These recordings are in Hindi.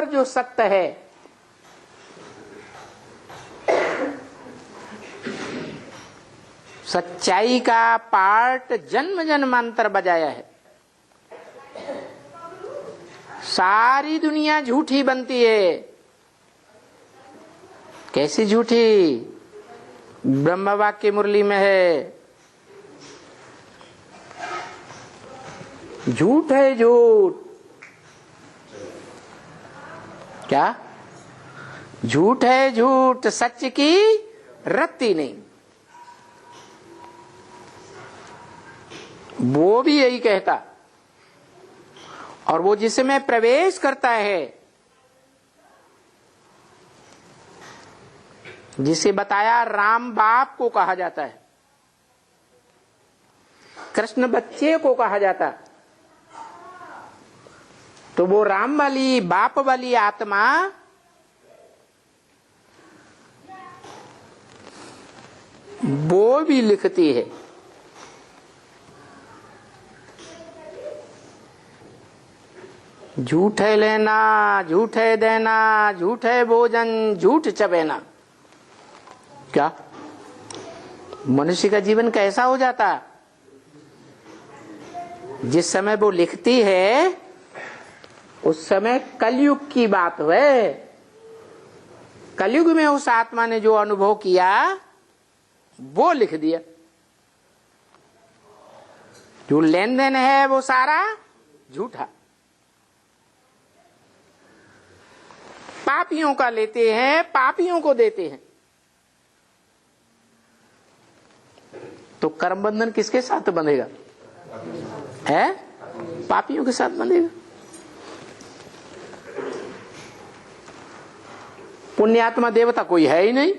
जो सत्य है, सच्चाई का पार्ट जन्म जन्मांतर बजाया है। सारी दुनिया झूठी बनती है। कैसी झूठी? ब्रह्म वाक्य मुरली में है, झूठ है झूठ। क्या? झूठ है झूठ, सच की रत्ती नहीं। वो भी यही कहता, और वो जिसमें प्रवेश करता है, जिसे बताया राम बाप को कहा जाता है, कृष्ण बच्चे को कहा जाता, तो वो राम वाली बाप वाली आत्मा वो भी लिखती है। झूठ है लेना, झूठ है देना, झूठ है भोजन, झूठ चबेना। क्या मनुष्य का जीवन कैसा हो जाता? जिस समय वो लिखती है उस समय कलयुग की बात है। कलयुग में उस आत्मा ने जो अनुभव किया वो लिख दिया। जो लेन देन है वो सारा झूठा। पापियों का लेते हैं, पापियों को देते हैं। तो कर्म बंधन किसके साथ बंधेगा? है? पापियों के साथ बंधेगा। पुण्यात्मा देवता कोई है ही नहीं।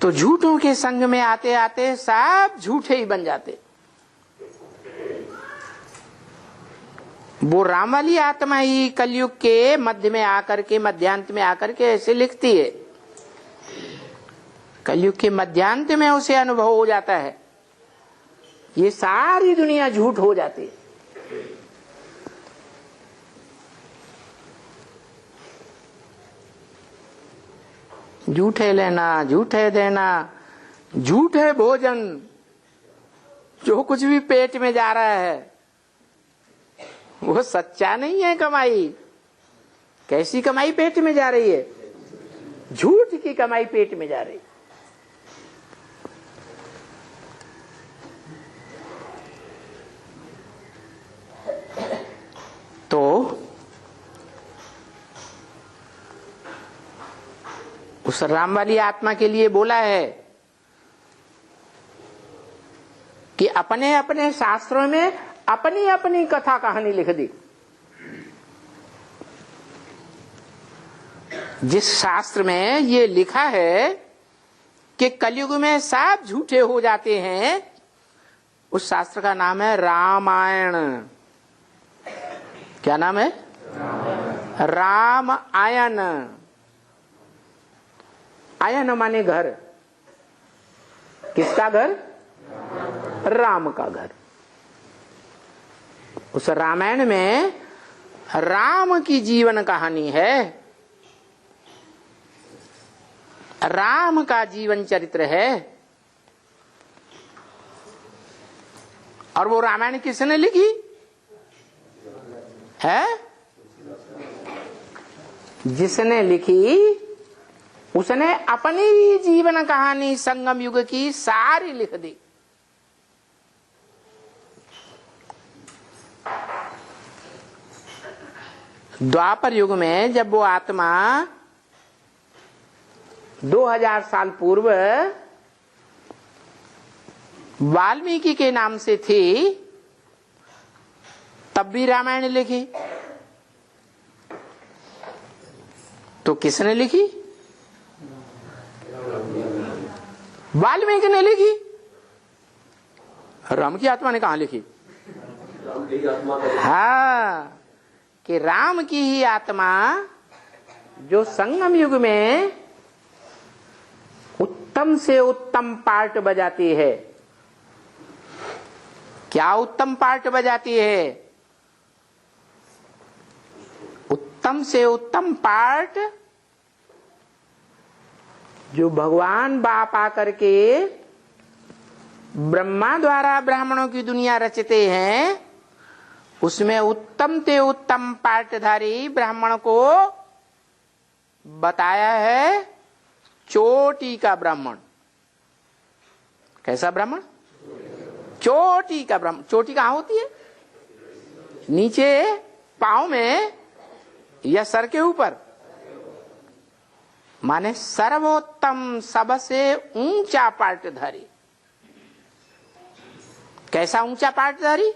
तो झूठों के संग में आते आते सब झूठे ही बन जाते। वो राम वाली आत्मा ही कलयुग के मध्य में आकर के, मध्यांत में आकर के ऐसे लिखती है। कलयुग के मध्यांत में उसे अनुभव हो जाता है। ये सारी दुनिया झूठ हो जाती है। झूठ है लेना, झूठ है देना, झूठ है भोजन। जो कुछ भी पेट में जा रहा है वो सच्चा नहीं है कमाई। कैसी कमाई पेट में जा रही है? झूठ की कमाई पेट में जा रही है। तो उस राम वाली आत्मा के लिए बोला है कि अपने अपने शास्त्रों में अपनी अपनी कथा कहानी लिख दी। जिस शास्त्र में ये लिखा है कि कलयुग में सब झूठे हो जाते हैं, उस शास्त्र का नाम है रामायण। क्या नाम है? राम आयन। आयन माने घर। किसका घर? राम का घर। उस रामायण में राम की जीवन कहानी है, राम का जीवन चरित्र है। और वो रामायण किसने लिखी है? जिसने लिखी उसने अपनी जीवन कहानी संगम युग की सारी लिख दी। द्वापर युग में जब वो आत्मा 2000 साल पूर्व वाल्मीकि के नाम से थी, तब भी रामायण लिखी। तो किसने लिखी? वाल्मीकि ने लिखी। राम की आत्मा ने कहा लिखी? हाँ, कि राम की ही आत्मा जो संगम युग में उत्तम से उत्तम पार्ट बजाती है, क्या उत्तम पार्ट बजाती है? उत्तम से उत्तम पार्ट जो भगवान बाप आकर के ब्रह्मा द्वारा ब्राह्मणों की दुनिया रचते हैं, उसमें उत्तम से उत्तम पार्टधारी ब्राह्मण को बताया है चोटी का ब्राह्मण। कैसा ब्राह्मण? चोटी का ब्राह्मण। चोटी कहां होती है? नीचे पांव में या सर के ऊपर? माने सर्वोत्तम, सबसे ऊंचा पार्टधारी। कैसा ऊंचा पार्टधारी?